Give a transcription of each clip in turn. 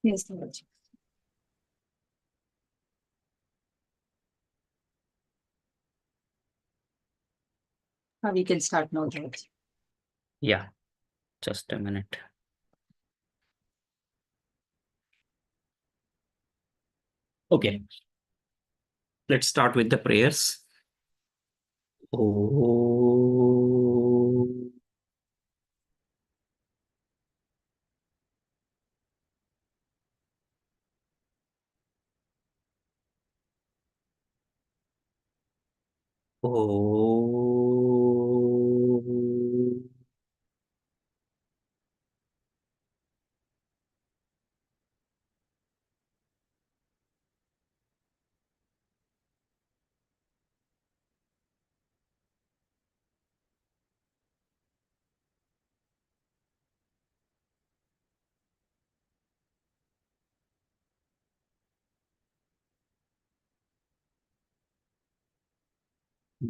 Yes, Dhavalji. We can start now, Dhavalji. Yeah, just a minute. Okay, let's start with the prayers. Oh, oh,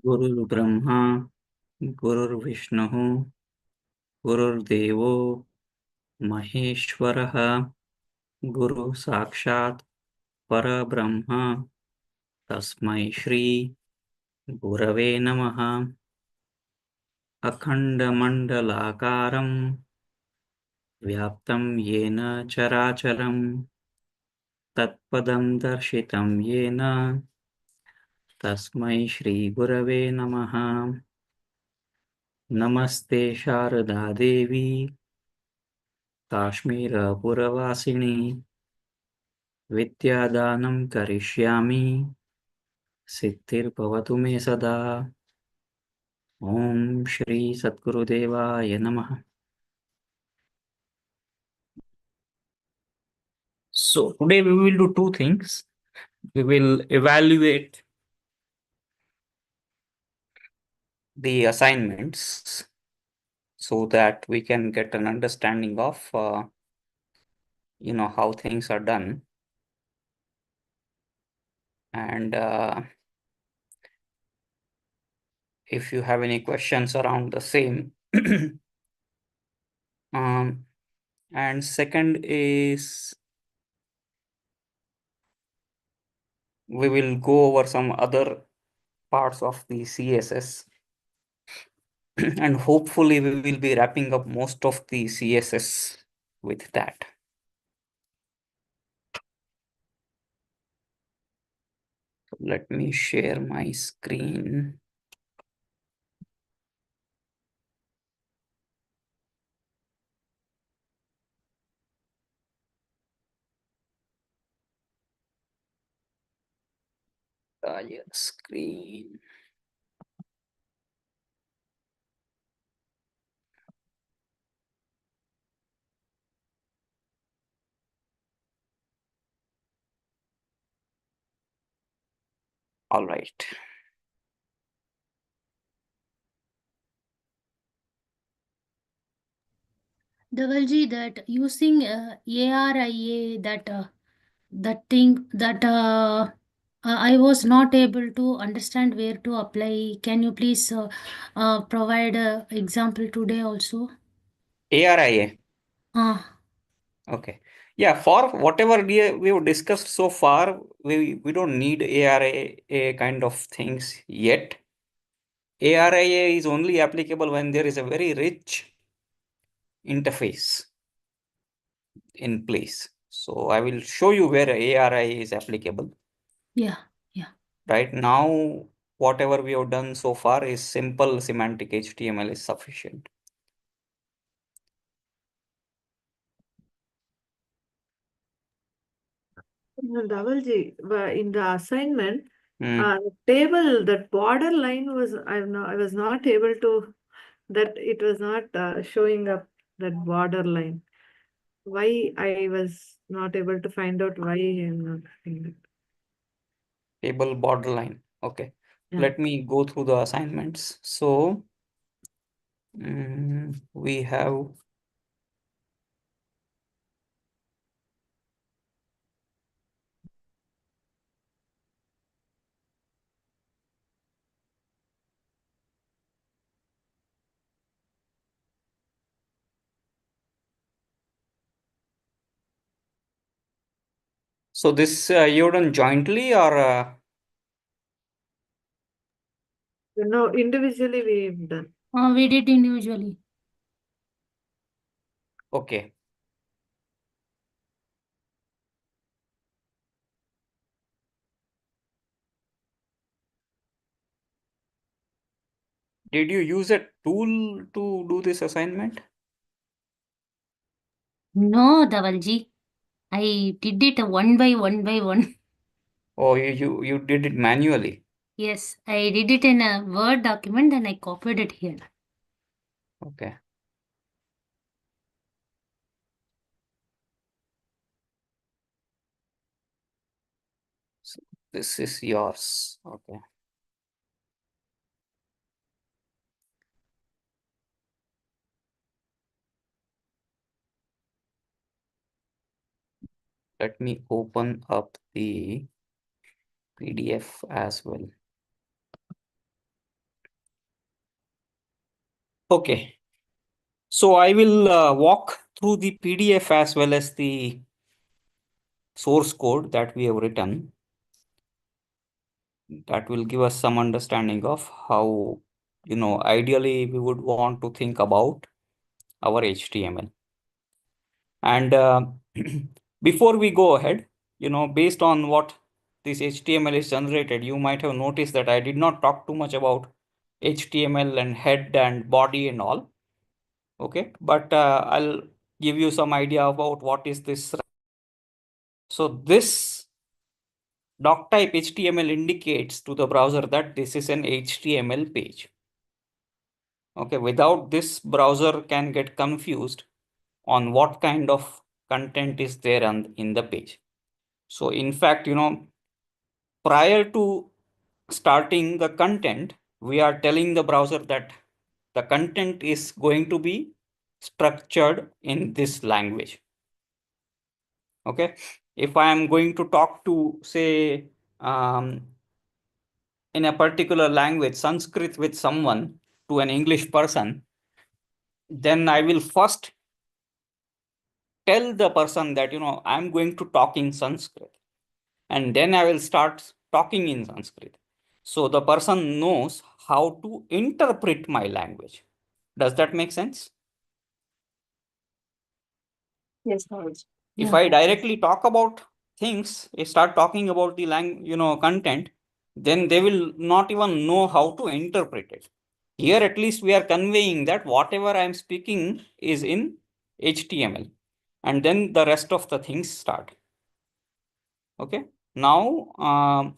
Guru Brahma, Guru Vishnu, Guru Devo, Maheshwaraha, Guru Sakshat, Parabrahma, Tasmai Shri, Gurave Namaha, Akhandamandalakaram, Vyaptam Yena Characharam, Tatpadam Darshitam Yena, Tasmai Shri Gurave Namaha. Namaste Sharada Devi, Kashmira Puravasini, Vidyadanam Karishyami, Siddhir Bhavatu Me Sada. Om Shri Sadgurudevaya Namaha. So today we will do two things. We will evaluate the assignments so that we can get an understanding of how things are done. And if you have any questions around the same. And second is we will go over some other parts of the CSS. And hopefully we will be wrapping up most of the CSS with that. Let me share my screen. Your screen. All right. Davalji, that using ARIA, that thing that I was not able to understand where to apply. Can you please provide a example today also? ARIA. Ah, Okay. Yeah, for whatever we've discussed so far, we don't need ARIA kind of things yet. ARIA is only applicable when there is a very rich interface in place. So I will show you where ARIA is applicable. yeah. Right now, whatever we have done so far is simple semantic HTML is sufficient. Dhavalji, in the assignment, Hmm. table, that border line was, I was not able to, that it was not showing up, that border line. Why I was not able to find out why I'm not seeing it. Table borderline. Okay. Yeah. Let me go through the assignments. So we have So this you done jointly or No, individually we've done. We did individually. okay? Did you use a tool to do this assignment? No, Dhavalji. I did it one by one. Or you did it manually? Yes, I did it in a Word document and I copied it here. Okay. So this is yours. Okay. Let me open up the PDF as well. Okay. So I will walk through the PDF as well as the source code that we have written. That will give us some understanding of how, ideally we would want to think about our HTML. And before we go ahead, based on what this HTML is generated, you might have noticed that I did not talk too much about HTML and head and body and all. Okay, but I'll give you some idea about what is this. So this doc type HTML indicates to the browser that this is an HTML page. Okay, without this, browser can get confused on what kind of content is there in the page. So in fact, prior to starting the content, we are telling the browser that the content is going to be structured in this language. Okay, if I am going to talk to, say, in a particular language, Sanskrit, with someone, to an English person, then I will first tell the person that, I'm going to talk in Sanskrit, and then I will start talking in Sanskrit. So the person knows how to interpret my language. Does that make sense? Yes, Dhavalji. If Yeah. I directly talk about things, I start talking about the content, then they will not even know how to interpret it. Here, at least we are conveying that whatever I am speaking is in HTML, and then the rest of the things start. Okay. Now,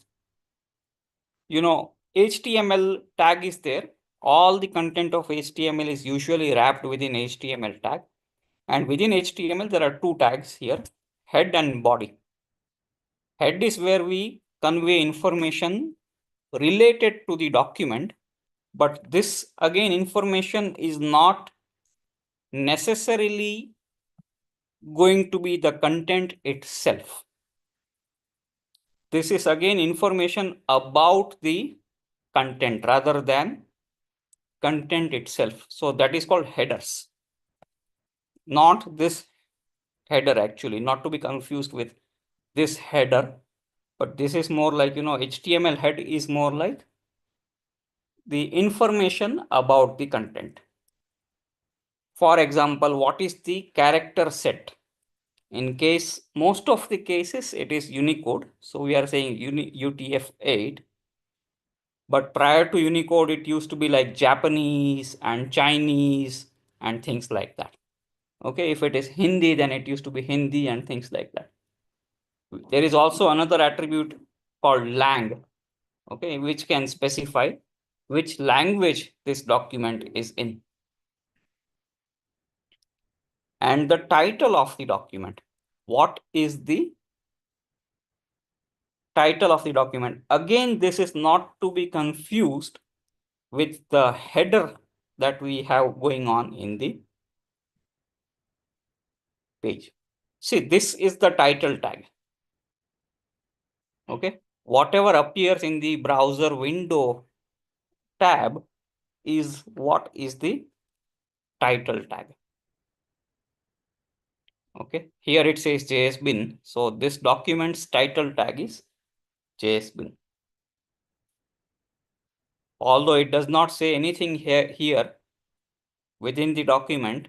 HTML tag is there. All the content of HTML is usually wrapped within HTML tag. And within HTML, there are two tags here, head and body. Head is where we convey information related to the document, but this again, information is not necessarily going to be the content itself. This is again information about the content rather than content itself. So that is called headers. Not this header, actually, not to be confused with this header, but this is more like, HTML head is more like the information about the content. For example, what is the character set? In case, most of the cases, it is Unicode. So we are saying UTF-8. But prior to Unicode, it used to be like Japanese and Chinese and things like that. Okay, if it is Hindi, then it used to be Hindi and things like that. There is also another attribute called lang, okay, which can specify which language this document is in. And the title of the document. What is the title of the document? Again, this is not to be confused with the header that we have going on in the page. See, this is the title tag. Okay, whatever appears in the browser window tab is what is the title tag. Okay, here it says JSBin. So this document's title tag is JSBin. Although it does not say anything here within the document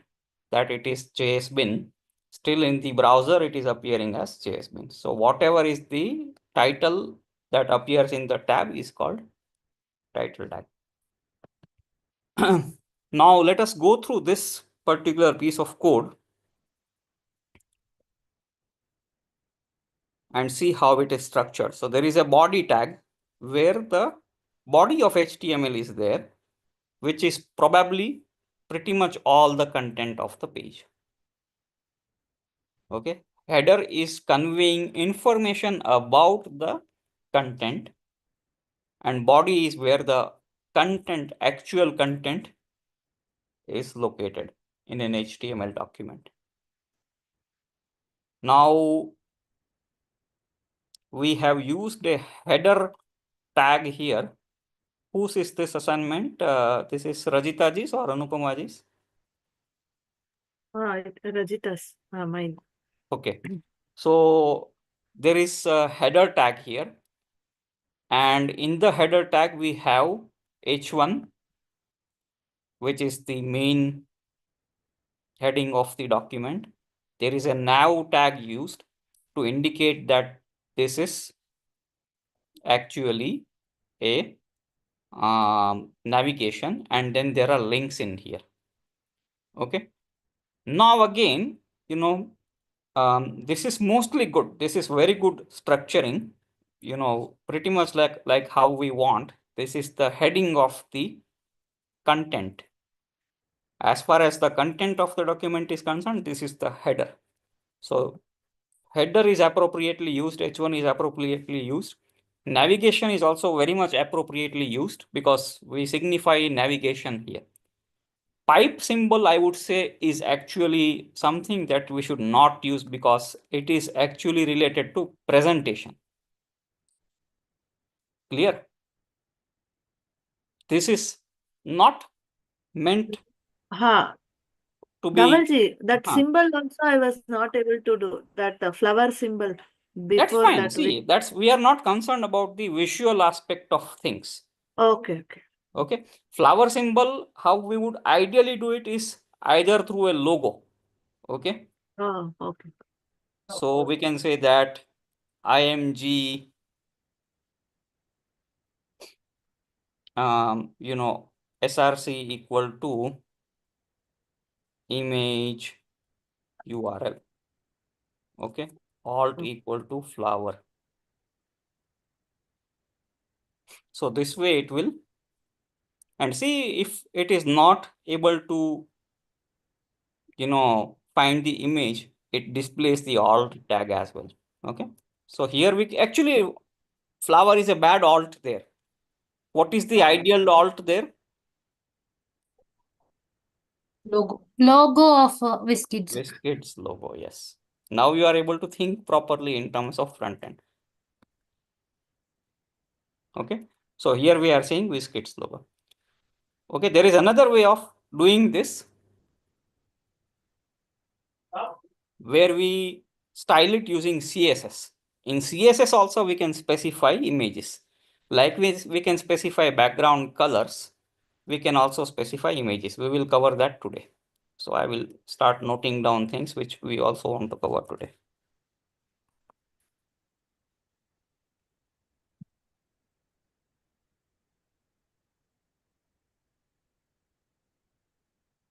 that it is JSBin, still in the browser it is appearing as JSBin. So whatever is the title that appears in the tab is called title tag. Now let us go through this particular piece of code and see how it is structured. So there is a body tag where the body of HTML is there, which is probably pretty much all the content of the page. Okay, header is conveying information about the content, and body is where the content, actual content, is located in an HTML document. Now we have used a header tag here. Whose is this assignment? This is Rajitaji's or Anupamaji's? Rajita's, mine. Okay, so there is a header tag here, and in the header tag we have h1, which is the main heading of the document. There is a nav tag used to indicate that this is actually a navigation, and then there are links in here. Okay, now again, this is mostly good. This is very good structuring, pretty much like how we want. This is the heading of the content. As far as the content of the document is concerned, this is the header. So header is appropriately used, h1 is appropriately used. Navigation is also very much appropriately used because we signify navigation here. Pipe symbol, I would say, is actually something that we should not use because it is actually related to presentation. Clear? This is not meant to be. Dhavalji, that symbol also I was not able to do. That the flower symbol That's before fine. that. See, we are not concerned about the visual aspect of things. Okay. Okay. Flower symbol, how we would ideally do it is either through a logo. Okay. Oh, okay. So we can say that IMG, SRC equal to image URL. Okay. Alt equal to flower. So this way it will, and see if it is not able to, find the image, it displays the alt tag as well. Okay. So here we actually, flower is a bad alt there. What is the ideal alt there? Logo of Wizkids. Wizkids logo, yes. Now you are able to think properly in terms of front end. Okay. So here we are saying Wizkids logo. Okay. There is another way of doing this where we style it using CSS. In CSS also we can specify images. Like we can specify background colors. We can also specify images. We will cover that today. So I will start noting down things which we also want to cover today.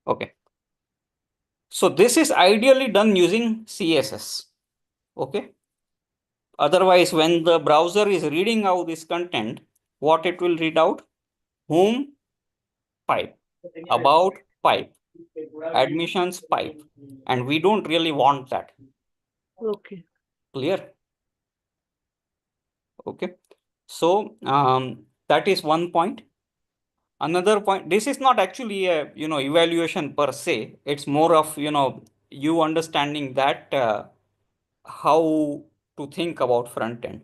Okay. So this is ideally done using CSS. Okay. Otherwise, when the browser is reading out this content, what it will read out? Home pipe, about pipe, admissions pipe, and we don't really want that. Okay. Clear? Okay. So that is one point. Another point, this is not actually a evaluation per se. It's more of you understanding that how to think about front end.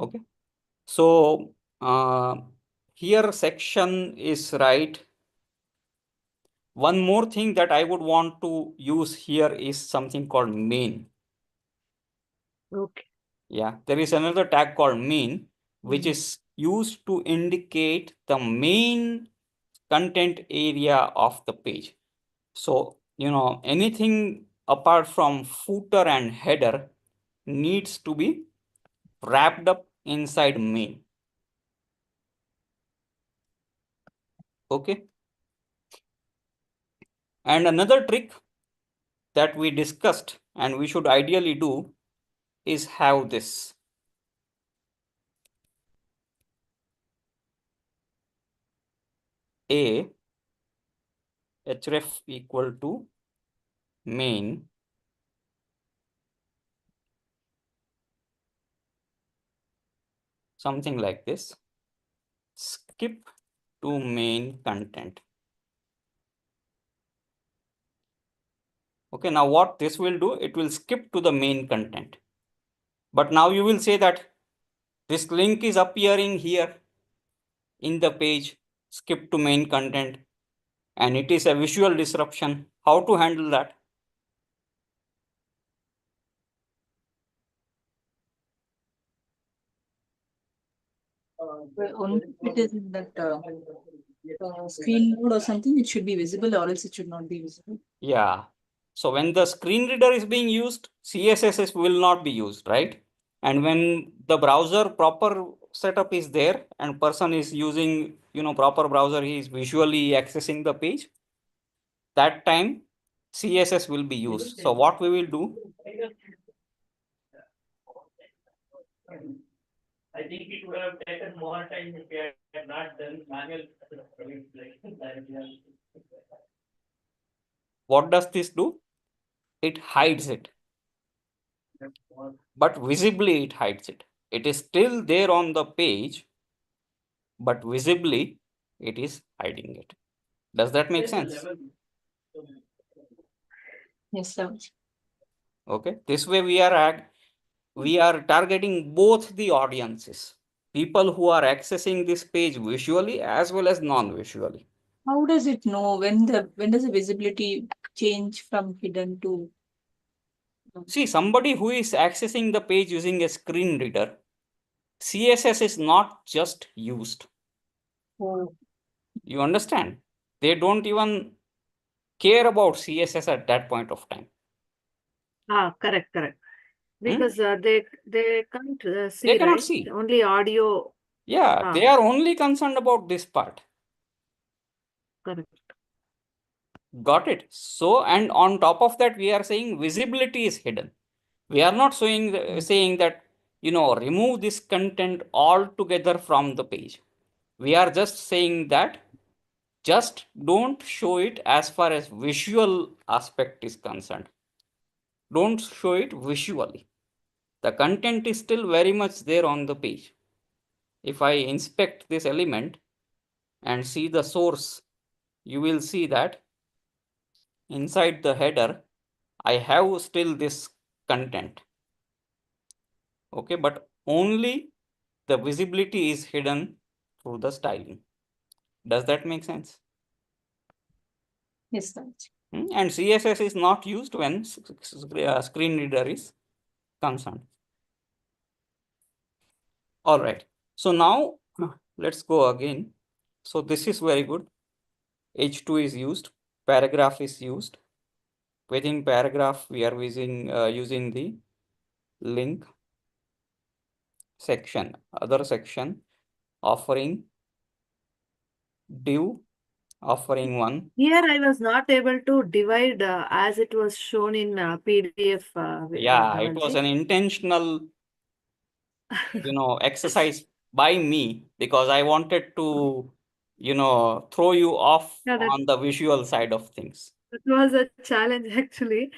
Okay. So here section is right. One more thing that I would want to use here is something called main. Okay. Yeah, there is another tag called main, which is used to indicate the main content area of the page. So, anything apart from footer and header needs to be wrapped up inside main. Okay. And another trick that we discussed and we should ideally do is have this. A href equal to main something like this. Skip to main content. Okay, now what this will do, it will skip to the main content. But now you will say that this link is appearing here in the page, skip to main content, and it is a visual disruption. How to handle that? Well, only if it is in that screen mode or something, it should be visible, or else it should not be visible. Yeah. So when the screen reader is being used, CSS will not be used, right? And when the browser proper setup is there and person is using, proper browser, he is visually accessing the page, that time CSS will be used. So what we will do? I think it would have taken more time if we had not done manual. What does this do? It hides it. But visibly it hides it. It is still there on the page, but visibly it is hiding it. Does that make sense? Yes, sir. Okay. This way we are targeting both the audiences, people who are accessing this page visually as well as non-visually. How does it know when does the visibility change from hidden to? See, somebody who is accessing the page using a screen reader, CSS is not just used. Oh. You understand? They don't even care about CSS at that point of time. Correct. Because they can't see, They cannot right? see. Only audio. Yeah, they are only concerned about this part. Correct. Got it. So, and on top of that, we are saying visibility is hidden. We are not saying that, remove this content altogether from the page. We are just saying that just don't show it as far as visual aspect is concerned. Don't show it visually. The content is still very much there on the page. If I inspect this element and see the source, you will see that inside the header, I have still this content. Okay, but only the visibility is hidden through the styling. Does that make sense? Yes, sir. And CSS is not used when screen reader is concerned. All right. So now let's go again. So this is very good. H2 is used. Paragraph is used. Within paragraph, we are using the link section, other section, offering, div, offering one. Here I was not able to divide as it was shown in PDF. Yeah, it was an intentional, exercise by me because I wanted to, throw you off Yeah, on the visual side of things. that was a challenge actually.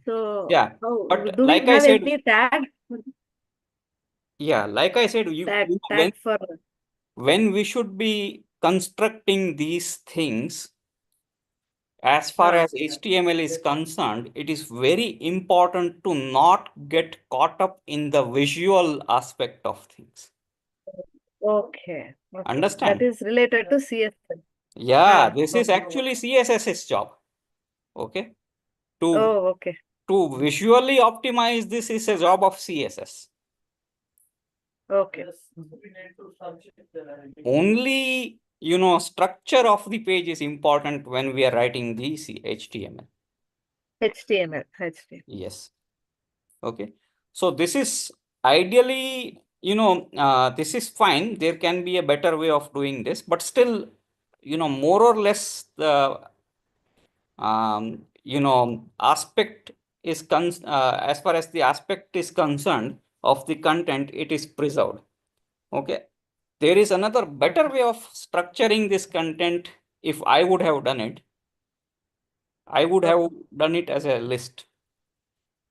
So, Yeah, but do we like I have said, any tag? yeah, like I said, Tag for when we should be constructing these things, as far as HTML is concerned, it is very important to not get caught up in the visual aspect of things. okay. That Understand? is related to CSS. Yeah, Ah, this is okay. actually CSS's job. Okay. To Oh, okay. visually optimize this is a job of CSS. Okay. We need to search it there. Only, structure of the page is important when we are writing the HTML. HTML. Yes. Okay. So this is ideally, this is fine. There can be a better way of doing this, but still, more or less the, aspect is as far as the aspect is concerned of the content, it is preserved. Okay. There is another better way of structuring this content. If I would have done it, I would have done it as a list,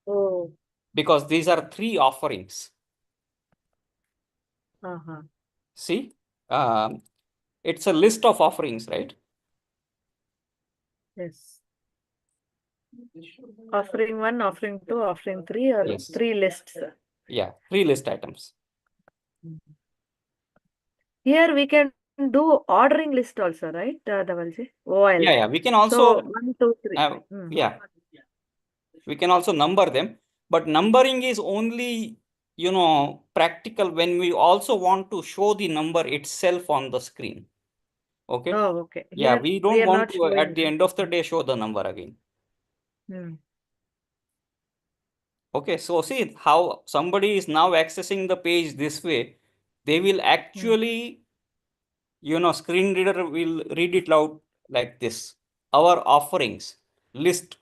Oh. because these are 3 offerings. Uh-huh. See, it's a list of offerings, right? Yes. Offering 1, offering 2, offering 3, or Yes. 3 lists. Yeah, 3 list items. Here we can do ordering list also, right, Dhavalji? OL. Yeah, we can So also 1, 2, 3. have, yeah, we can also number them, but numbering is only, practical when we also want to show the number itself on the screen. Okay. Oh, okay. Yeah, Here we we don't are want not to, at showing. the end of the day, show the number again. Okay, so see how somebody is now accessing the page this way. They will actually, screen reader will read it loud like this. Our offerings list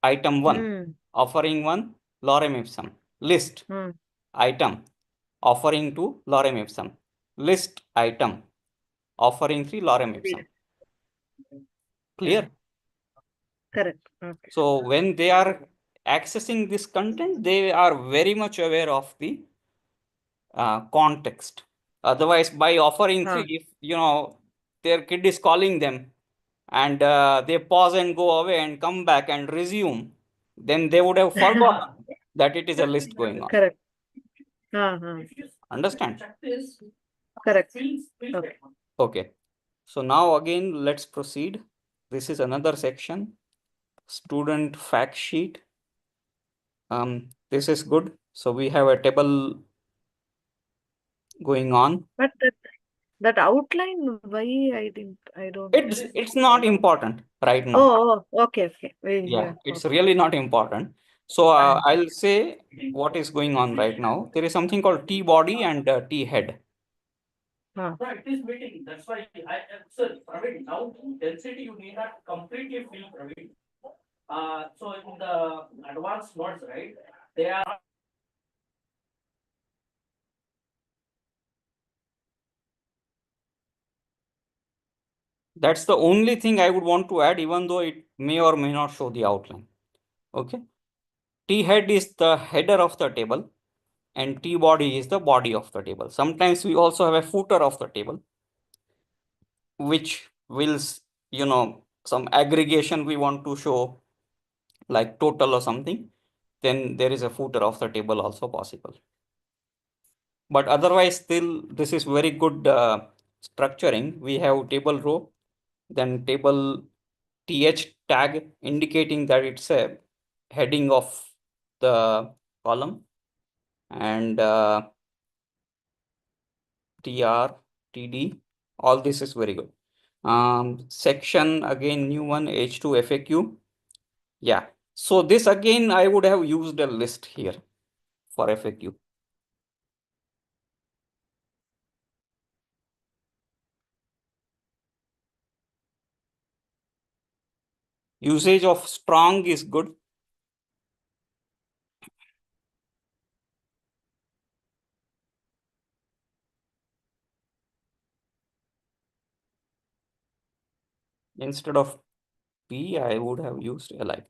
item 1, offering 1, lorem ipsum. List item, offering 2, lorem ipsum. List item, offering 3, lorem ipsum. Clear? Correct. Okay. So when they are accessing this content, they are very much aware of the context. Otherwise, by offering 3, if their kid is calling them and they pause and go away and come back and resume, then they would have forgotten that it is a list going on. Correct. Understand? Correct. Okay. Okay. So now again, let's proceed. This is another section, student fact sheet. This is good. So we have a table going on. But that outline, why I don't. It's not important right now. Oh, okay. Yeah, it's really not important. So I'll say what is going on right now. There is something called T body and T head. Right, it is meeting. That's why sir, Praveen, now density you need not completely fill, Praveen. So in the advanced nodes, right, they are That's the only thing I would want to add, even though it may or may not show the outline. Okay. T head is the header of the table and T body is the body of the table. Sometimes we also have a footer of the table, which will, some aggregation we want to show, like total or something. Then there is a footer of the table also possible. But otherwise, still, this is very good structuring. We have table row, then table th tag indicating that it's a heading of the column, and tr, td, all this is very good. Section again, new one, h2 faq. Yeah. So this again, I would have used a list here for FAQ. Usage of strong is good. Instead of P, I would have used li,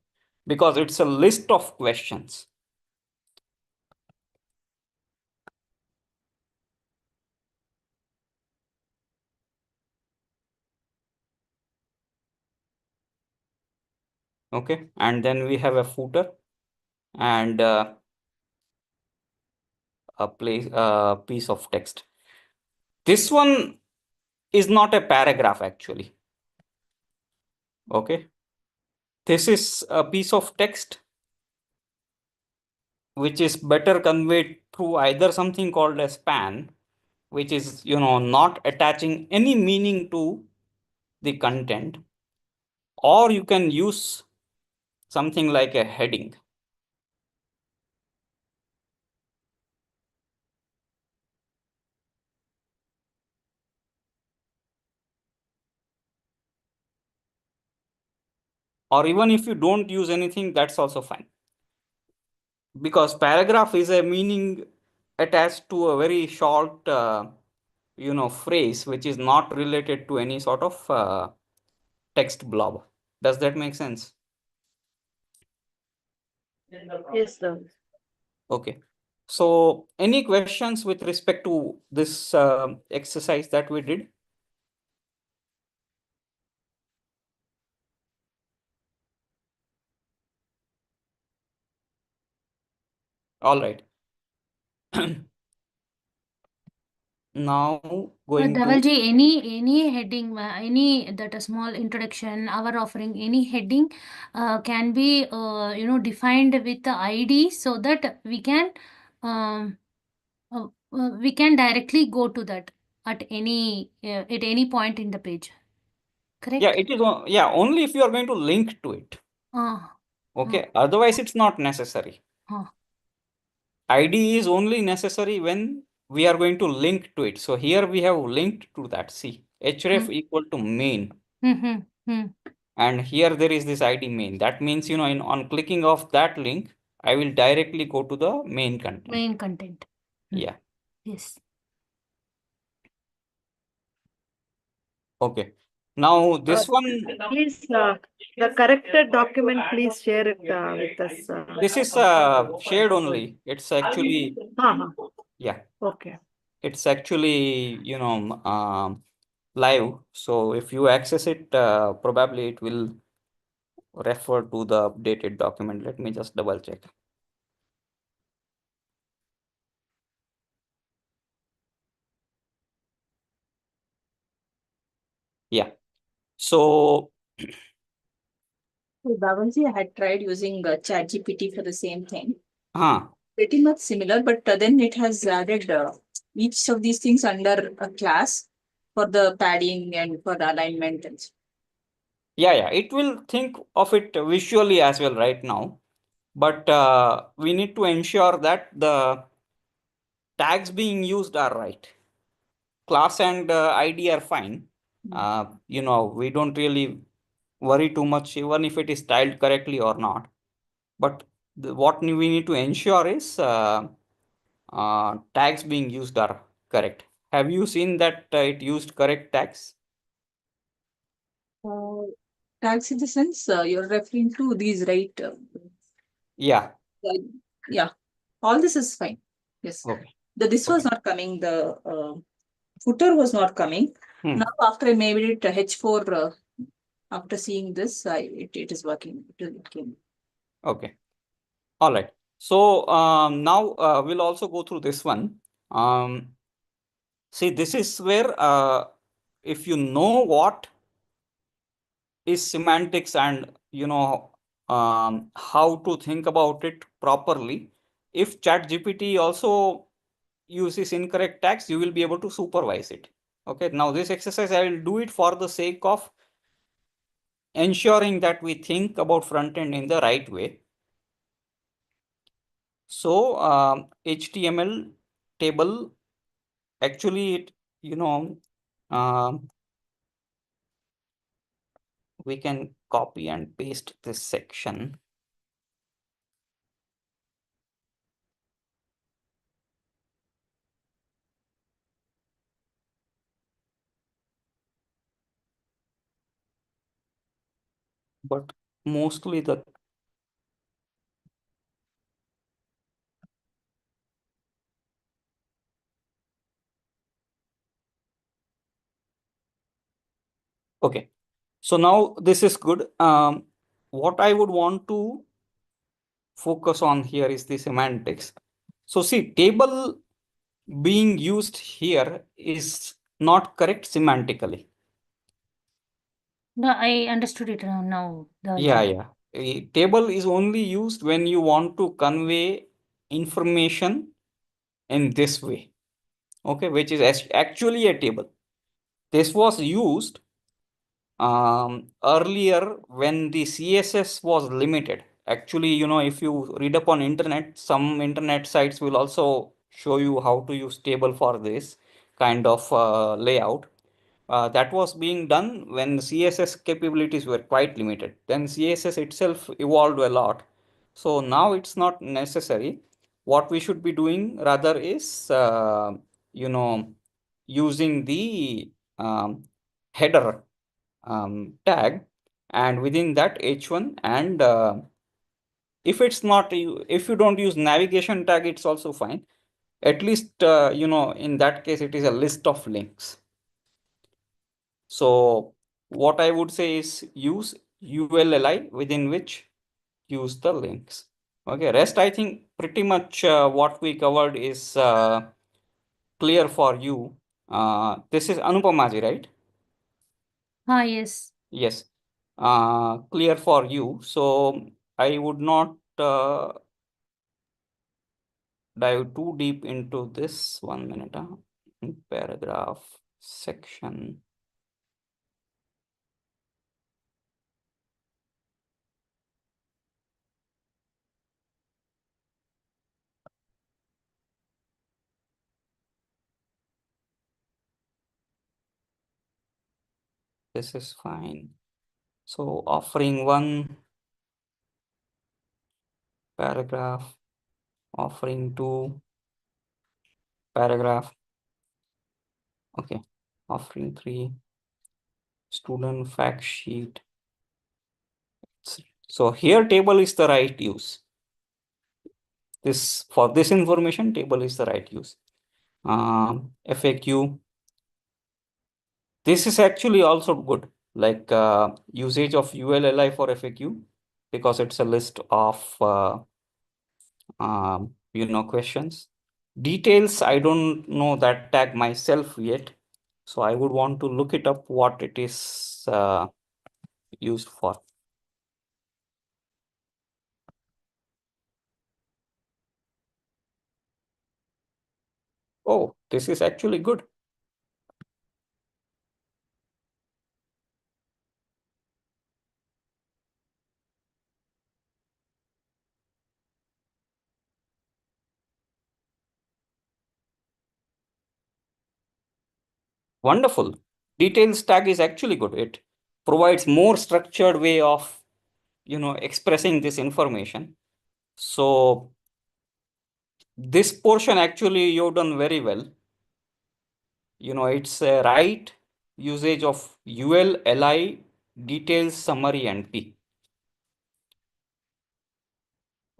because it's a list of questions. Okay, and then we have a footer and a piece of text. This one is not a paragraph actually. Okay. This is a piece of text which is better conveyed through either something called a span, which is, not attaching any meaning to the content, or you can use something like a heading. Or even if you don't use anything, that's also fine. Because paragraph is a meaning attached to a very short, phrase, which is not related to any sort of text blob. Does that make sense? Yes, sir. Okay. So any questions with respect to this exercise that we did? All right. Now going to Dhavalji, any heading, any that a small introduction, our offering, any heading can be defined with the ID so that um, we can directly go to that at any point in the page. Correct? yeah, it is only if you are going to link to it. Okay, otherwise it's not necessary. ID is only necessary when we are going to link to it. So here we have linked to that. See, href equal to main. And here there is this ID main. That means, on clicking of that link, I will directly go to the main content. Main content. Yeah. Yes. Okay. Now this one, Please, the corrected document, please share it with us. this is shared only. It's actually, yeah, Okay. it's actually, live. So if you access it, probably it will refer to the updated document. Let me just double check. Yeah. So Bhavanji, I had tried using ChatGPT for the same thing. huh. Pretty much similar, but then it has added each of these things under a class for the padding and for the alignment. And so. Yeah, it will think of it visually as well right now. But we need to ensure that the tags being used are right. Class and ID are fine. We don't really worry too much even if it is styled correctly or not. But what we need to ensure is tags being used are correct. Have you seen that it used correct tags? Tags in the sense you're referring to these, right? Yeah. Yeah, all this is fine. Yes. Okay. This was not coming. The footer was not coming. Now after I made it H4, after seeing this, it is working. It came. Okay. All right. So now we'll also go through this one. See, this is where if you know what is semantics and how to think about it properly, if ChatGPT also uses incorrect tags, you will be able to supervise it. Okay. Now this exercise I will do it for the sake of ensuring that we think about front end in the right way. So HTML table, actually we can copy and paste this section. But mostly the okay. So now this is good. What I would want to focus on here is the semantics. So see, table being used here is not correct semantically. No, I understood it now, Yeah, Dhalji. yeah. A table is only used when you want to convey information in this way, okay, which is actually a table. This was used earlier when the CSS was limited. Actually, if you read up on internet, some internet sites will also show you how to use table for this kind of layout. That was being done when CSS capabilities were quite limited. Then CSS itself evolved a lot. So now it's not necessary. What we should be doing rather is, using the header tag, and within that h1, and if it's not if you don't use navigation tag, it's also fine. At least in that case it is a list of links. So what I would say is use ULLI, within which use the links. Okay, rest I think pretty much what we covered is clear for you. This is Anupamaji, right? Yes. Yes, clear for you. So I would not dive too deep into this. 1 minute. Paragraph, section. This is fine. So offering one paragraph, offering two paragraph. Okay, offering three, student fact sheet. So here table is the right use. This, for this information, table is the right use. FAQ. This is actually also good, like usage of ULLI for FAQ, because it's a list of questions. Details, I don't know that tag myself yet, so I would want to look it up what it is used for. Oh, this is actually good. Wonderful. Details tag is actually good. It provides more structured way of expressing this information. So this portion actually you've done very well. It's a right usage of UL, LI, details, summary, and P.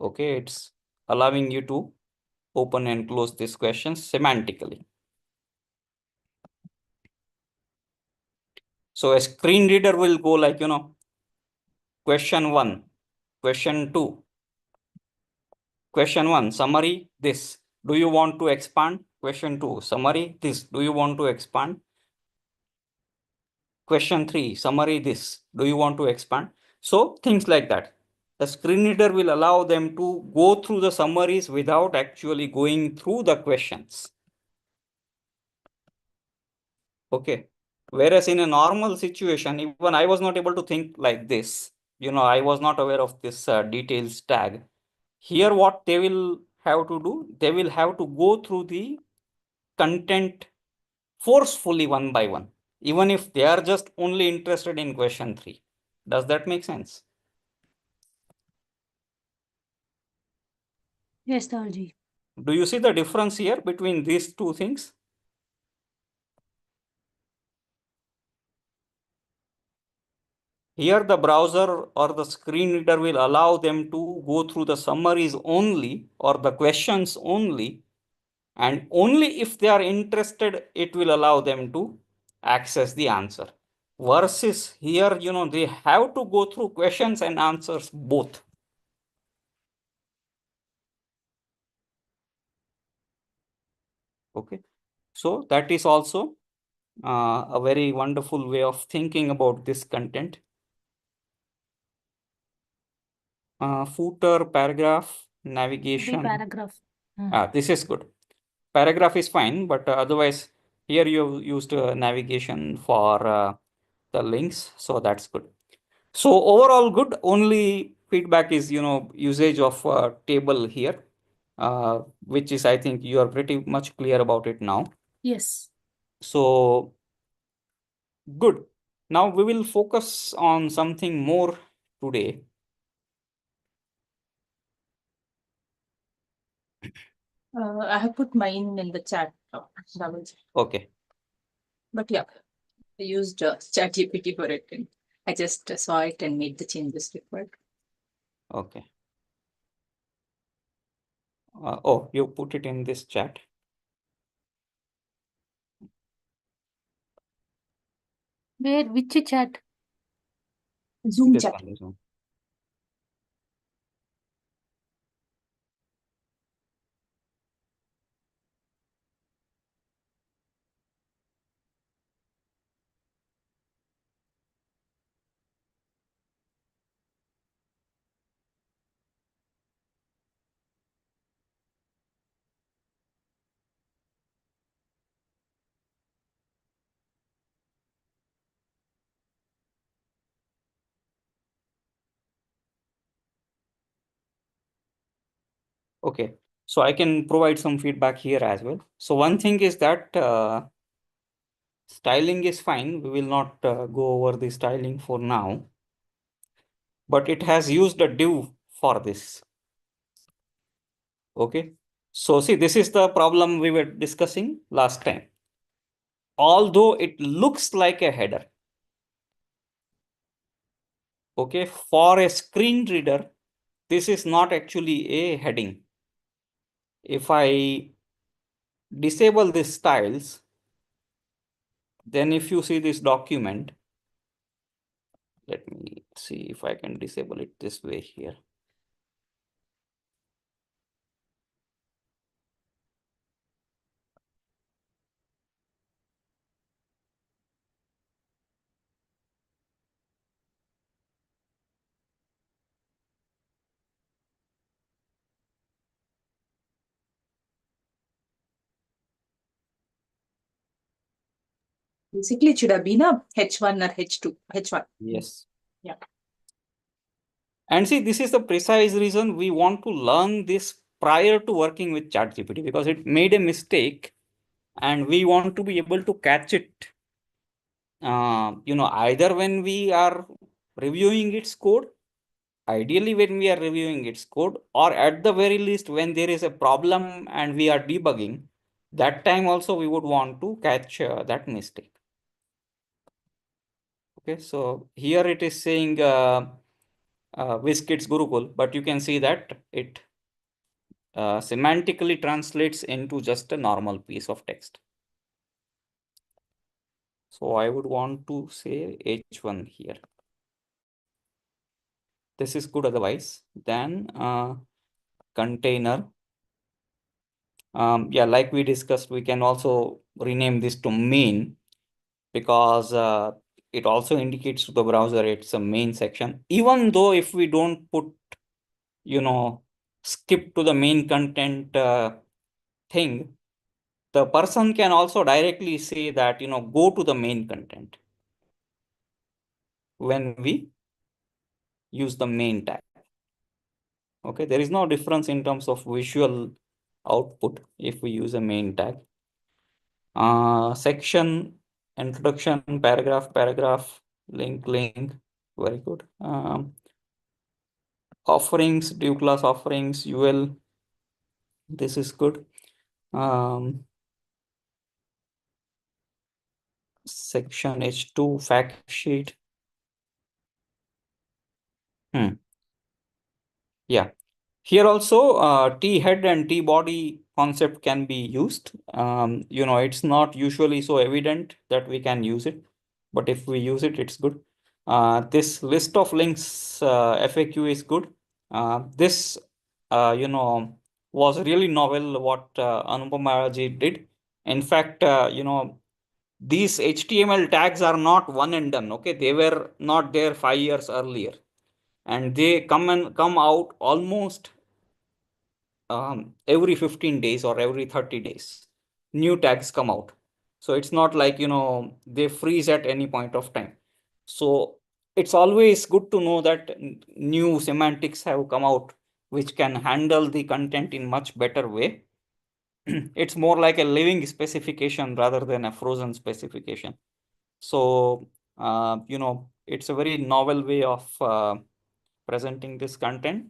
Okay, it's allowing you to open and close this question semantically. So a screen reader will go like, question 1, question 2, question 1, summary, this. Do you want to expand? Question 2, summary, this. Do you want to expand? Question 3, summary, this. Do you want to expand? So things like that. The screen reader will allow them to go through the summaries without actually going through the questions. Okay. Whereas in a normal situation, even I was not able to think like this. I was not aware of this details tag. Here, what they will have to do, they will have to go through the content forcefully one by one, even if they are just only interested in question 3. Does that make sense? Yes, Dhalji. Do you see the difference here between these two things? Here the browser or the screen reader will allow them to go through the summaries only or the questions only, and only if they are interested, it will allow them to access the answer. Versus here, they have to go through questions and answers both. Okay, so that is also a very wonderful way of thinking about this content. Footer, paragraph, The navigation. paragraph. This is good. Paragraph is fine, but otherwise here you used navigation for the links, so that's good. So overall good. Only feedback is usage of table here, which is, I think you are pretty much clear about it now. Yes. So good. Now we will focus on something more today. I have put mine in the chat. Okay. But yeah, I used ChatGPT for it. And I just saw it and made the changes required. Okay. Oh, you put it in this chat. Where? Which chat? Zoom This chat. one, this one. Okay, so I can provide some feedback here as well. So one thing is that styling is fine. We will not go over the styling for now, but it has used a div for this. Okay, so see, this is the problem we were discussing last time. Although it looks like a header, okay, for a screen reader, this is not actually a heading. If I disable these styles, then if you see this document, let me see if I can disable it this way here. Basically, it should have been a H1 or H2. H1. Yes. Yeah. And see, this is the precise reason we want to learn this prior to working with ChatGPT, because it made a mistake and we want to be able to catch it, either when we are reviewing its code, ideally when we are reviewing its code, or at the very least when there is a problem and we are debugging, that time also we would want to catch that mistake. Okay, so here it is saying Wizkids Gurukul, but you can see that it semantically translates into just a normal piece of text. So I would want to say H1 here. This is good otherwise. Then container. Yeah, like we discussed, we can also rename this to main, because it also indicates to the browser it's a main section. Even though if we don't put, skip to the main content thing, the person can also directly say that, go to the main content when we use the main tag. Okay, there is no difference in terms of visual output if we use a main tag. Section, introduction, paragraph, link, very good. Offerings, div class offerings, UL, this is good. Section H2, fact sheet. Yeah. Here also T head and T body concept can be used. It's not usually so evident that we can use it, but if we use it, it's good. This list of links FAQ is good. This, was really novel what Anupama ji did. In fact, these HTML tags are not one and done. Okay, they were not there 5 years earlier, and they come out almost every 15 days or every 30 days. New tags come out. So it's not like, they freeze at any point of time. So it's always good to know that new semantics have come out which can handle the content in much better way. It's more like a living specification rather than a frozen specification. So, it's a very novel way of presenting this content.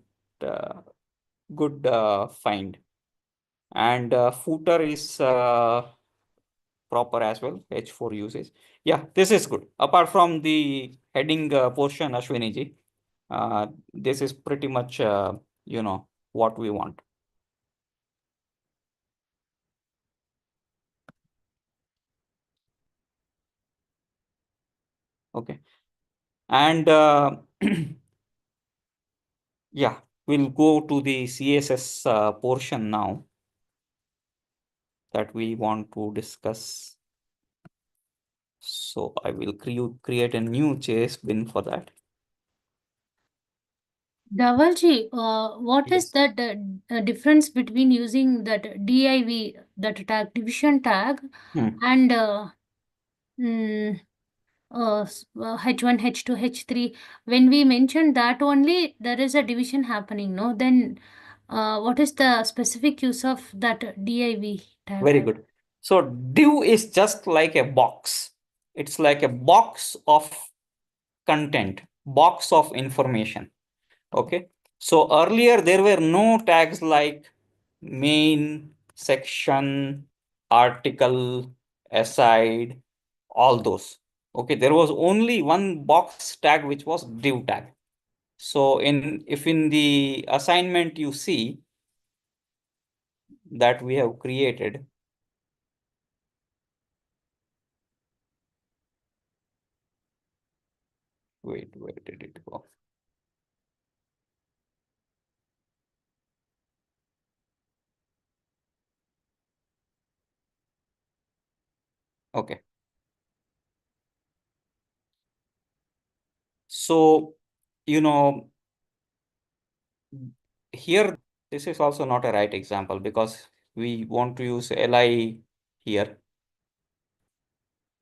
Good find. And footer is proper as well, H4 usage. Yeah, this is good. Apart from the heading portion, Ashwini ji, this is pretty much, what we want. Okay. And yeah, we'll go to the CSS portion now that we want to discuss. So I will create a new JS bin for that. Dhavalji, what is Yes. that difference between using that div, that tag, division tag, and H1, H2, H3? When we mentioned that only, there is a division happening, no? Then what is the specific use of that div tag? Very good. So div is just like a box. It's like a box of content, box of information. Okay. So earlier there were no tags like main, section, article, aside, all those. Okay. There was only one box tag which was div tag. So if in the assignment you see that we have created, wait, where did it go? Okay. So, here, this is also not a right example because we want to use li here.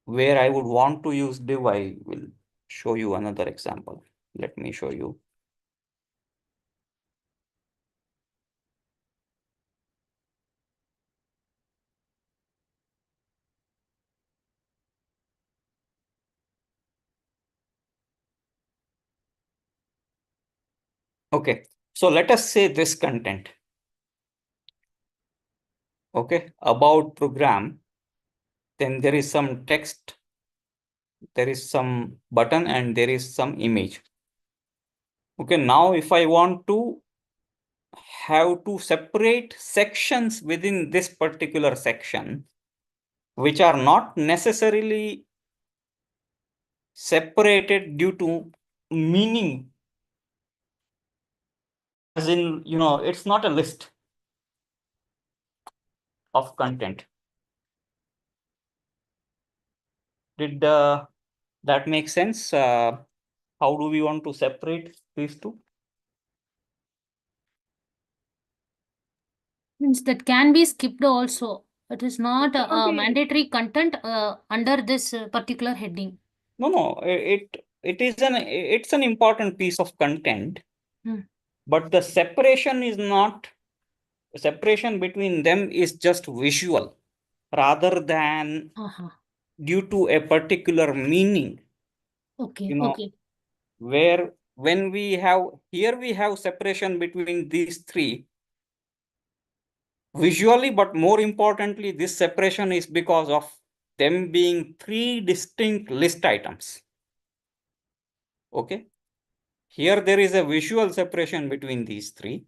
Where I would want to use div, I will show you another example. Let me show you. Okay, so let us say this content. Okay, about program, then there is some text, there is some button, and there is some image. Okay, now if I want to have to separate sections within this particular section, which are not necessarily separated due to meaning, as in, it's not a list of content. Did that make sense? How do we want to separate these two? Means that can be skipped also. It is not a mandatory content under this particular heading. No, it's an important piece of content, but the separation between them is just visual rather than due to a particular meaning. Okay, Where when we have separation between these three visually, but more importantly, this separation is because of them being three distinct list items. Okay. Here there is a visual separation between these three,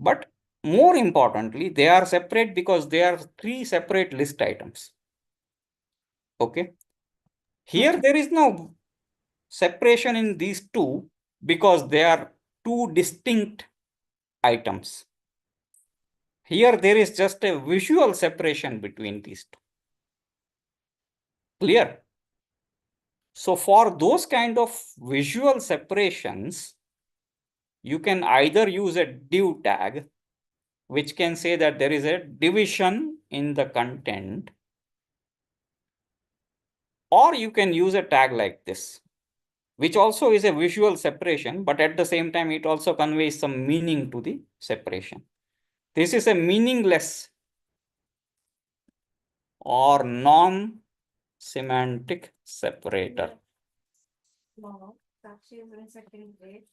but more importantly, they are separate because they are three separate list items. Okay. Here there is no separation in these two because they are two distinct items. Here there is just a visual separation between these two. Clear? So for those kind of visual separations, you can either use a div tag, which can say that there is a division in the content, or you can use a tag like this, which also is a visual separation, but at the same time, it also conveys some meaning to the separation. This is a meaningless or non-semantic separator. No, Sakshi is in second grade.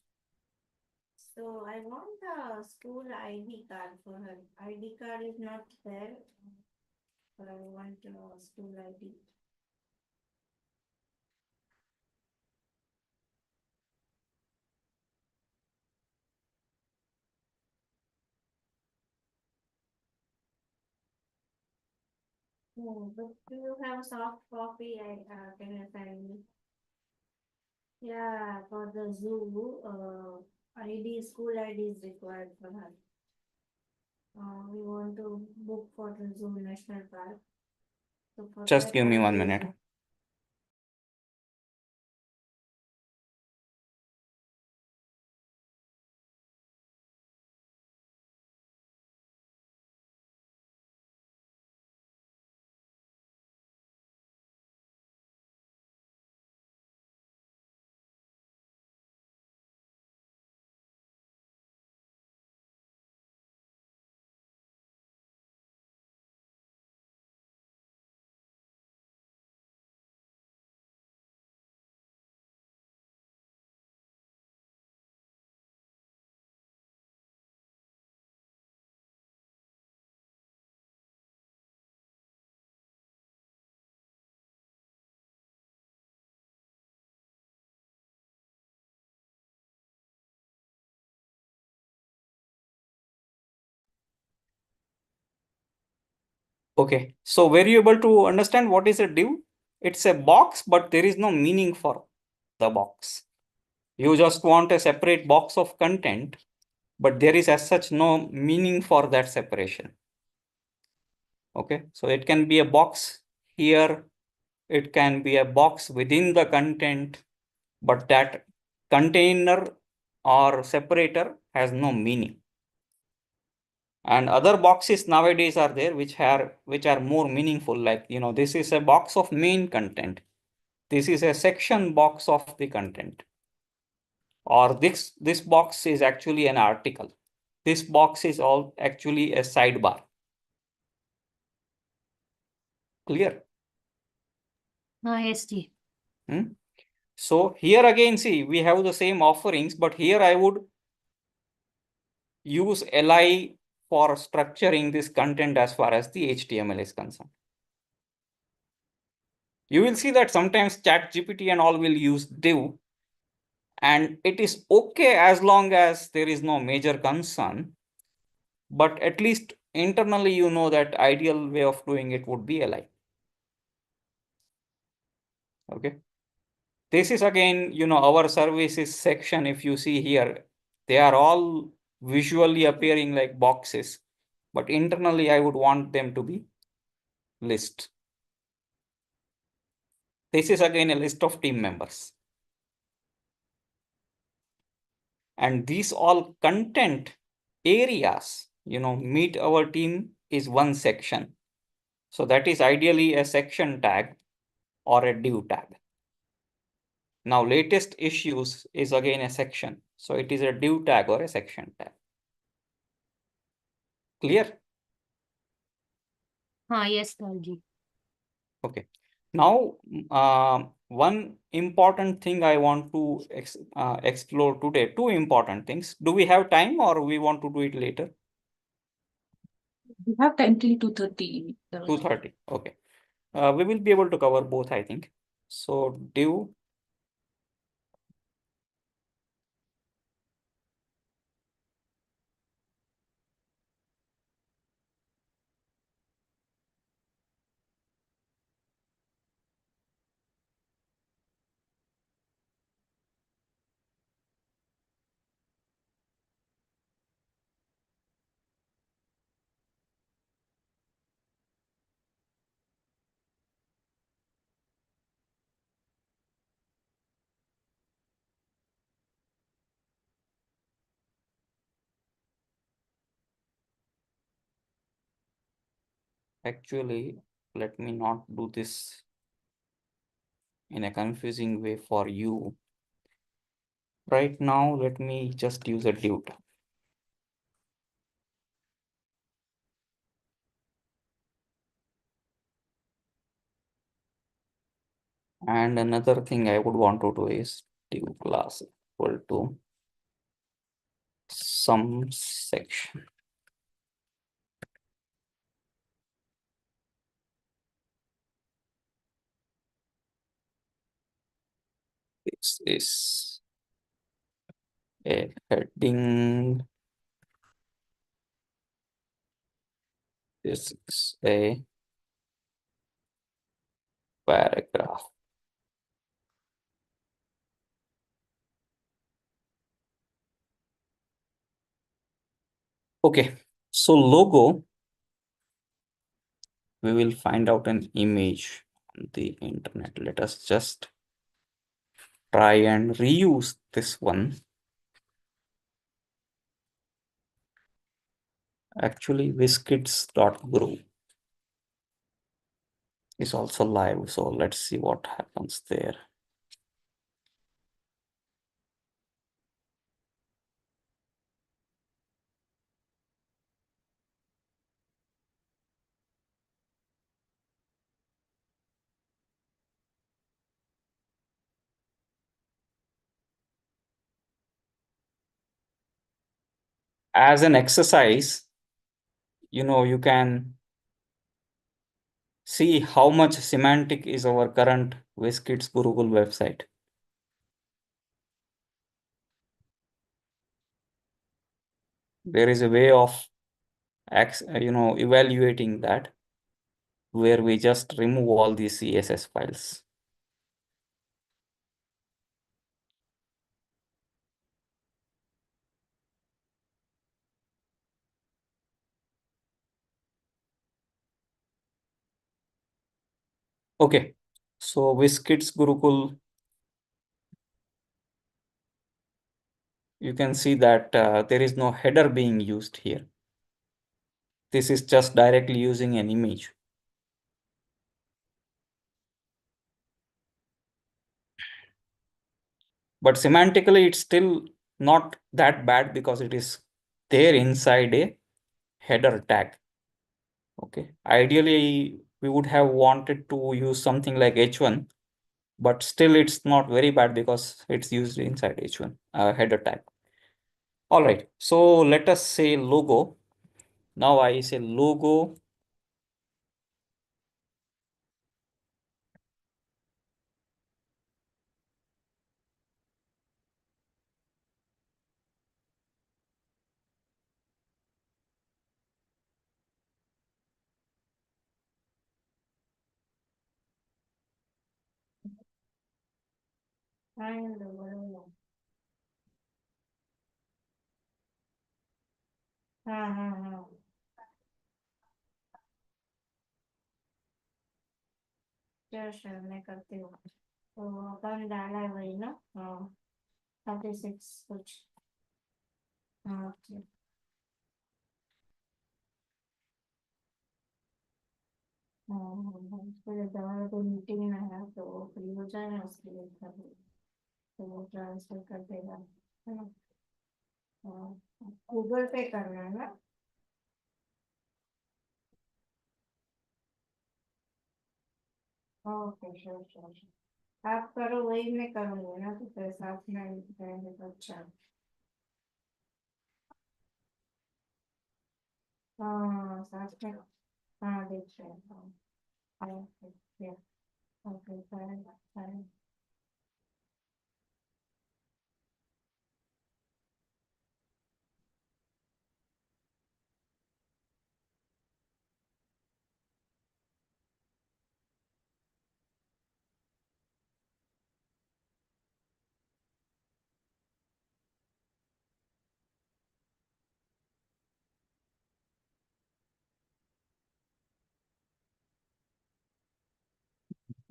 So I want the school ID card for her. ID card is not there, but I want school ID. Oh, but do you have a soft copy? Can you send me? Yeah, for the zoo, ID, school ID is required for her. We want to book for the zoo national park. So for Just that give me I 1 need minute. the- Okay, so were you able to understand what is a div? It's a box, but there is no meaning for the box. You just want a separate box of content, but there is as such no meaning for that separation. Okay, so it can be a box here, it can be a box within the content, but that container or separator has no meaning. And other boxes nowadays are there which are more meaningful, like this is a box of main content, this is a section box of the content, or this box is actually an article, this box is all actually a sidebar. Clear? Yes, Ji. So here again, see, we have the same offerings, but here I would use li for structuring this content as far as the HTML is concerned. You will see that sometimes ChatGPT and all will use div, and it is okay as long as there is no major concern, but at least internally you know that ideal way of doing it would be li. Okay, this is again our services section. If you see here, they are all visually appearing like boxes, but internally I would want them to be list. This is again a list of team members. And these all content areas, meet our team is one section. So that is ideally a section tag or a div tag. Now latest issues is again a section. So it is a div tag or a section tag. Clear? Yes, Ji. Okay. Now, one important thing I want to explore today, two important things. Do we have time or we want to do it later? We have time till 2:30. 2:30. Okay. We will be able to cover both, I think. So div Actually, let me not do this in a confusing way for you. Right now, let me just use a dude. And another thing I would want to do is div class equal to some section. This is a heading. This is a paragraph. Okay, so logo, we will find out an image on the internet. Let us just try and reuse this one. Actually, Wizkids.guru is also live, so let's see what happens there. As an exercise, you can see how much semantic is our current Wizkids Gurukul website. There is a way of evaluating that, where we just remove all these CSS files. Okay, so Wizkids Gurukul, you can see that there is no header being used here. This is just directly using an image. But semantically, it's still not that bad because it is there inside a header tag. Okay, ideally, we would have wanted to use something like H1, but still it's not very bad because it's used inside H1 header tag. All right, so let us say logo. Now I say logo. And whatever. हाँ sure मैं करती हूँ तो अपन डाला है वही ना हाँ 36 कुछ हाँ okay. फिर दवा तो मीटिंग में है तो फ्री हो जाए ना उसके लिए कर तो वो ट्रांसफर कर देगा है ना गूगल पे करना है ना ओके श्योर आप करो वही मैं करूँगी ना तो फिर साथ में रहेंगे तो अच्छा हाँ साथ में हाँ देख रहे हैं हाँ okay okay bye bye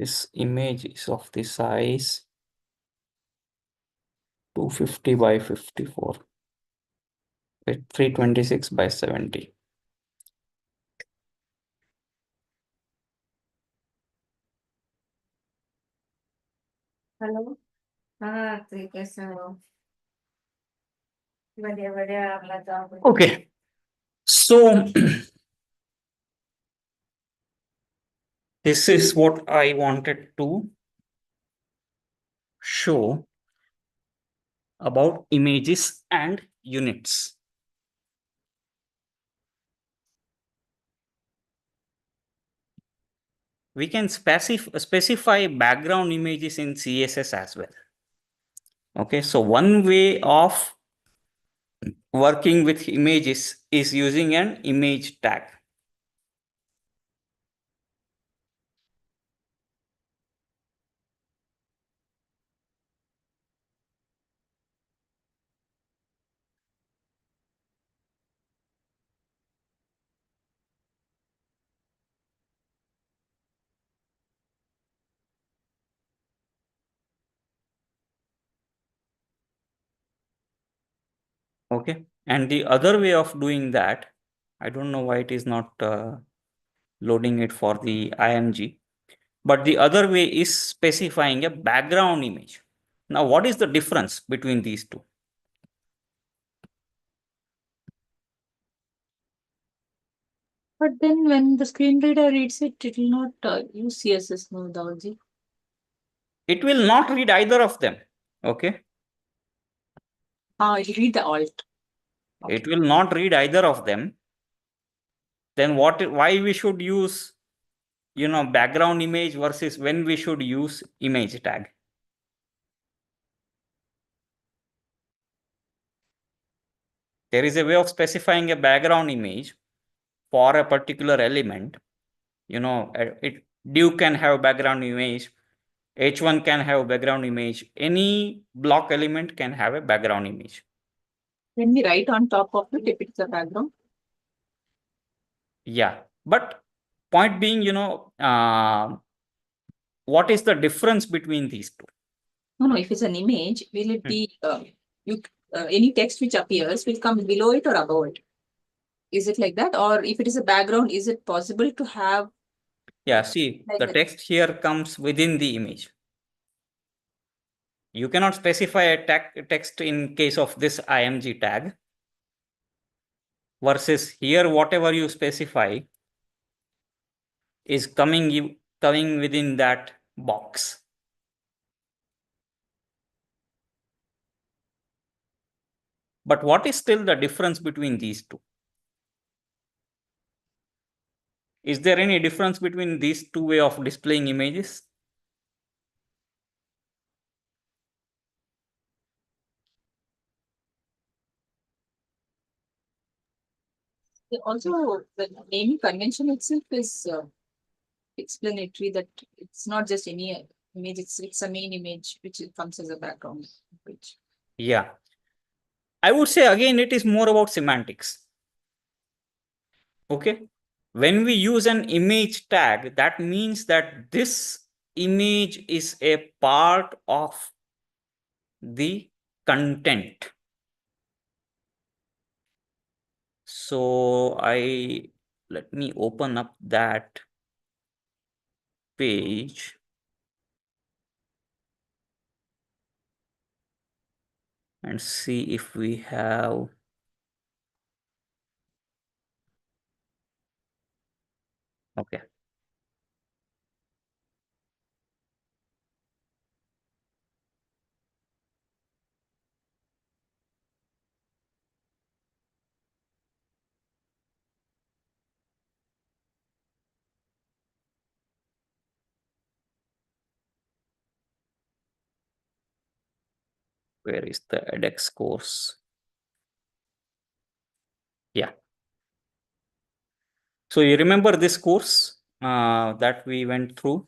This image is of the size 250 by 54 with 326 by 70. Hello हाँ ठीक है सर बढ़िया बढ़िया आप बताओ Okay. So this is what I wanted to show about images and units. We can specify background images in CSS as well. Okay, so one way of working with images is using an image tag. Okay, and the other way of doing that, I don't know why it is not loading it for the IMG, but the other way is specifying a background image. Now, what is the difference between these two? But then when the screen reader reads it, it will not use CSS methodology. It will not read either of them. Okay, It will read the alt. it will not read either of them. Then why we should use, background image versus when we should use image tag? There is a way of specifying a background image for a particular element. Div can have background image, h1 can have background image, any block element can have a background image. When we write on top of it, if it's a background. Yeah, but point being, what is the difference between these two? No, if it's an image, will it be any text which appears will come below it or above it? Is it like that? Or if it is a background, is it possible to have? Yeah, see, Like the that? text here comes within the image. You cannot specify a text in case of this img tag, versus here whatever you specify is coming within that box. But what is still the difference between these two? Is there any difference between these two way of displaying images? Also, the naming convention itself is explanatory that it's not just any image, it's a main image which comes as a background image. Yeah. I would say again, it is more about semantics. Okay. When we use an image tag, that means that this image is a part of the content. So let me open up that page. And see if we have. Okay. Where is the edX course? Yeah. So you remember this course that we went through?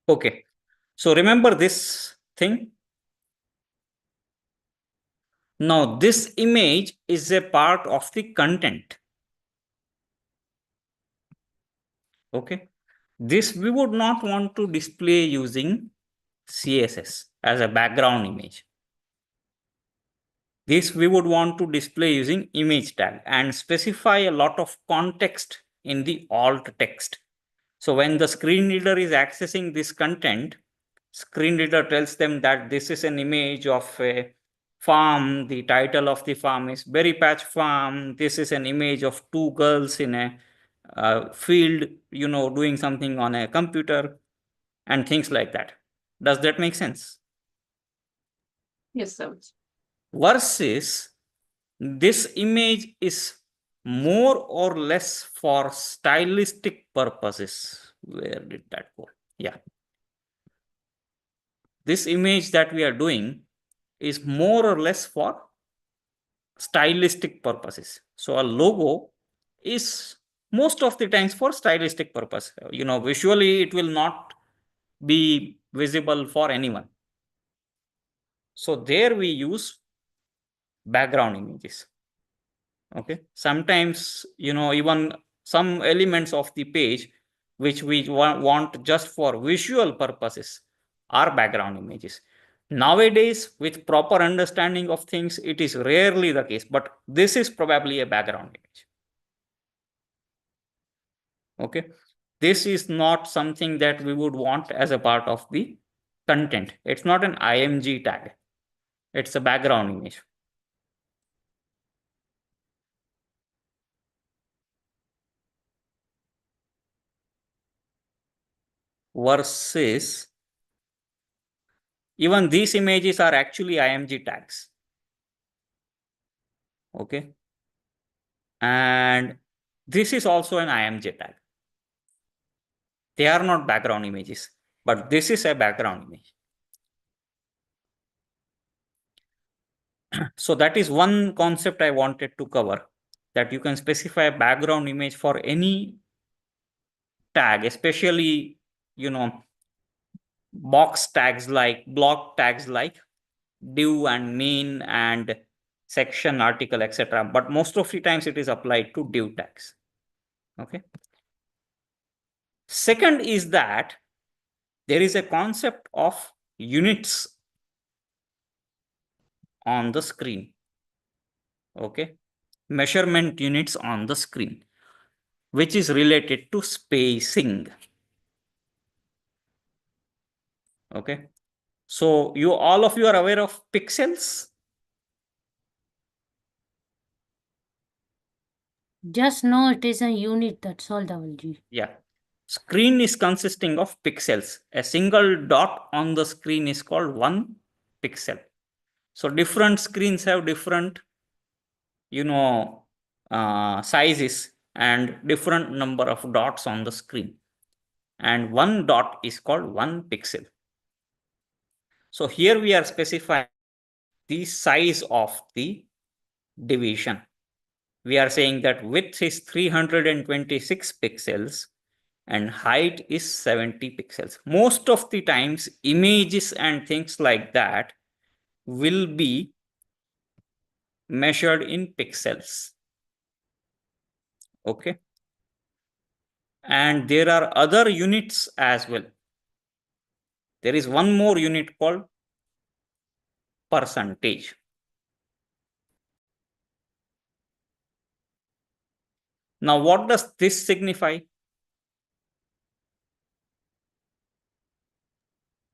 Okay. So remember this thing. Now this image is a part of the content. Okay. This we would not want to display using CSS as a background image. This we would want to display using image tag and specify a lot of context in the alt text. So when the screen reader is accessing this content, screen reader tells them that this is an image of a farm. The title of the farm is Berry Patch Farm. This is an image of two girls in a field, doing something on a computer and things like that. Does that make sense? Yes, sir. Versus this image is more or less for stylistic purposes. Where did that go? Yeah. This image that we are doing is more or less for stylistic purposes. So a logo is most of the times for stylistic purpose. Visually it will not be visible for anyone. So there we use background images. Okay. Sometimes, even some elements of the page which we want just for visual purposes are background images. Nowadays, with proper understanding of things, it is rarely the case, but this is probably a background image. Okay. This is not something that we would want as a part of the content. It's not an IMG tag. It's a background image. Versus even these images are actually IMG tags. Okay. And this is also an IMG tag. They are not background images, but this is a background image. So that is one concept I wanted to cover, that you can specify a background image for any tag, especially, box tags like block tags like div and main and section, article, etc. But most of the times it is applied to div tags. Okay. Second is that there is a concept of units on the screen. Okay. Measurement units on the screen, which is related to spacing. Okay. So all of you are aware of pixels? Just know it is a unit, that's all, Dhavalji. Yeah. Screen is consisting of pixels. A single dot on the screen is called 1 pixel. So different screens have different, sizes and different number of dots on the screen. And 1 dot is called 1 pixel. So here we are specifying the size of the division. We are saying that width is 326 pixels and height is 70 pixels. Most of the times, images and things like that will be measured in pixels. Okay. And there are other units as well. There is one more unit called percentage. Now, what does this signify?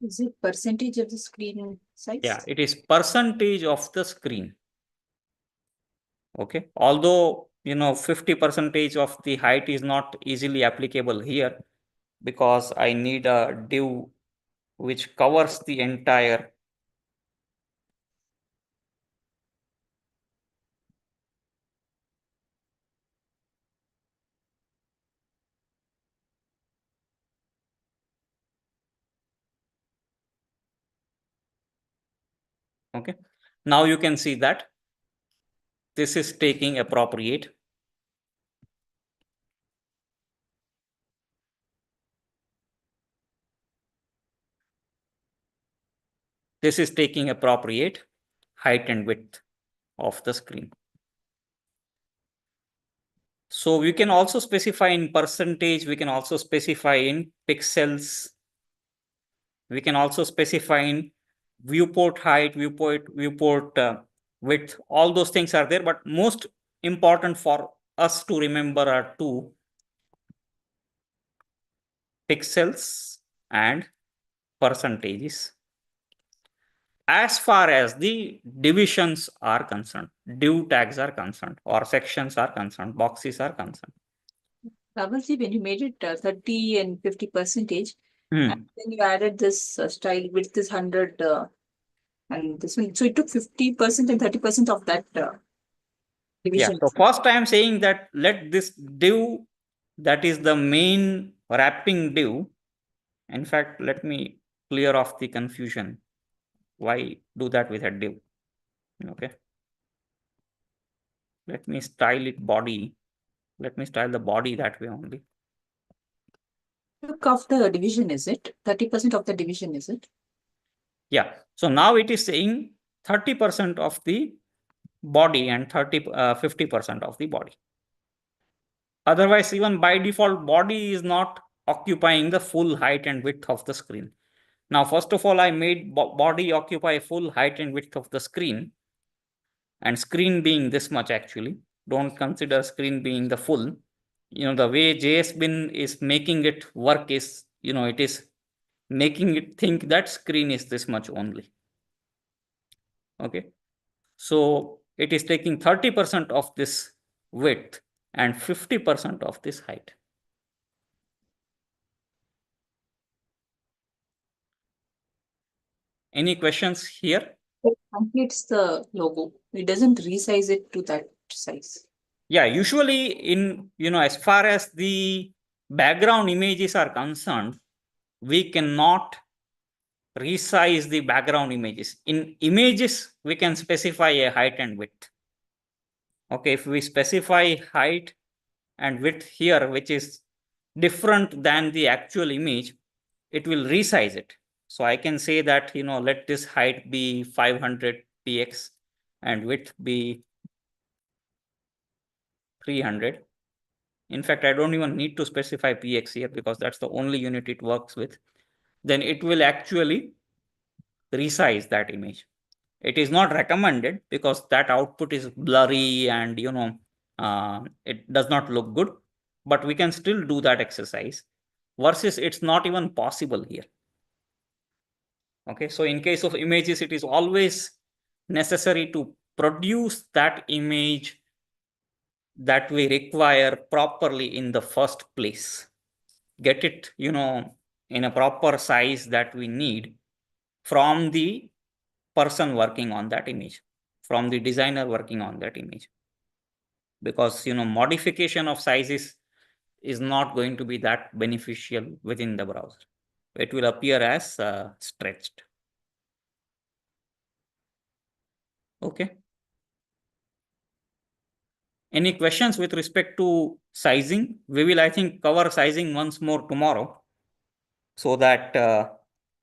Is it percentage of the screen size? Yeah, it is percentage of the screen. Okay. Although, 50% of the height is not easily applicable here because I need a div which covers the entire. Okay. Now you can see that this is taking appropriate. This is taking appropriate height and width of the screen. So we can also specify in percentage, we can also specify in pixels, we can also specify in viewport height, viewport width, all those things are there, but most important for us to remember are two: pixels and percentages. As far as the divisions are concerned, div tags are concerned, or sections are concerned, boxes are concerned. Ravalji, when you made it 30 and 50 percentage, Hmm. and then you added this style with this 100 and this one, so it took 50% and 30% of that Yeah, division. so first I am saying that let this div, that is the main wrapping div. In fact, let me clear off the confusion. Why do that with a div? Okay. Let me style it body. Let me style the body that way only. Look of the division, is it? 30% of the division, is it? Yeah. So now it is saying 30% of the body and 50% of the body. Otherwise, even by default, body is not occupying the full height and width of the screen. Now, first of all, I made body occupy full height and width of the screen, and screen being this much actually. Don't consider screen being the full. The way JSBin is making it work is, it is making it think that screen is this much only. Okay. So it is taking 30% of this width and 50% of this height. Any questions here? It completes the logo. It doesn't resize it to that size. Yeah, usually in, as far as the background images are concerned, we cannot resize the background images. In images, we can specify a height and width. Okay, if we specify height and width here, which is different than the actual image, it will resize it. So I can say that, let this height be 500 px and width be 300. In fact, I don't even need to specify px here because that's the only unit it works with. Then it will actually resize that image. It is not recommended because that output is blurry and it does not look good, but we can still do that exercise versus it's not even possible here. Okay, so in case of images, it is always necessary to produce that image that we require properly in the first place. Get it, in a proper size that we need from the person working on that image, from the designer working on that image. Because, modification of sizes is not going to be that beneficial within the browser. It will appear as stretched. Okay. Any questions with respect to sizing? We will, I think, cover sizing once more tomorrow so that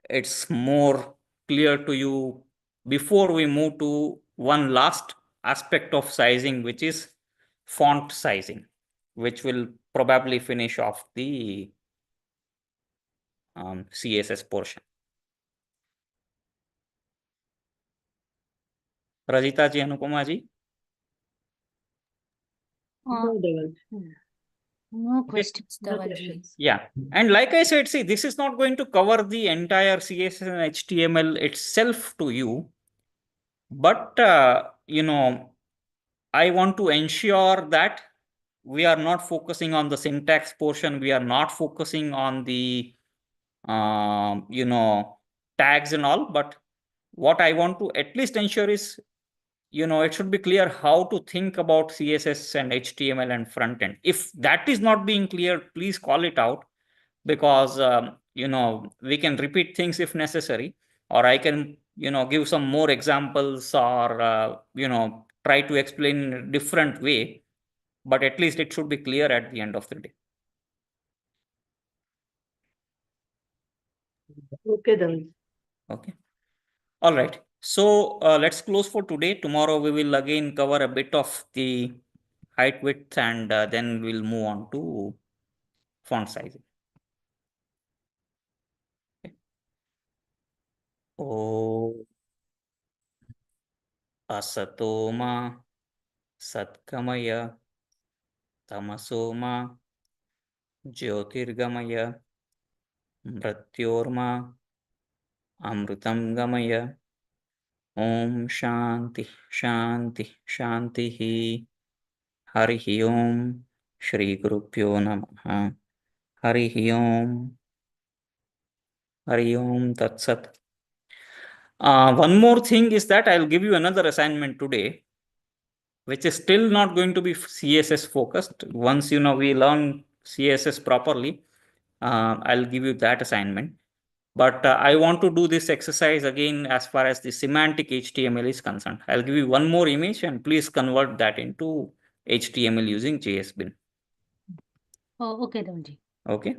it's more clear to you before we move to one last aspect of sizing, which is font sizing, which will probably finish off the CSS portion. Rajita ji, Anupama ji? No, Deval. No Okay. questions, No Dhavalji. questions. Yeah. And like I said, see, this is not going to cover the entire CSS and HTML itself to you. But, I want to ensure that we are not focusing on the syntax portion. We are not focusing on the, tags and all. But what I want to at least ensure is, it should be clear how to think about CSS and HTML and front end. If that is not being clear, please call it out because, we can repeat things if necessary, or I can, give some more examples or, try to explain in a different way, but at least it should be clear at the end of the day. Okay, Deval. Okay. All right. So let's close for today. Tomorrow we will again cover a bit of the height, width, and then we'll move on to font sizing. Oh, asatoma satkamaya tamasoma jyotirgamaya mrityorma amritam gamaya. Om Shanti Shanti Shanti. Harihi Om Shri Gurubhyo Namaha. Harihi Om. Hari Om Tat Sat. One more thing is that I'll give you another assignment today, which is still not going to be CSS focused. Once we learn CSS properly, I'll give you that assignment. But I want to do this exercise again as far as the semantic HTML is concerned. I'll give you one more image and please convert that into HTML using JSBin. Oh, okay, Dhanji. Okay.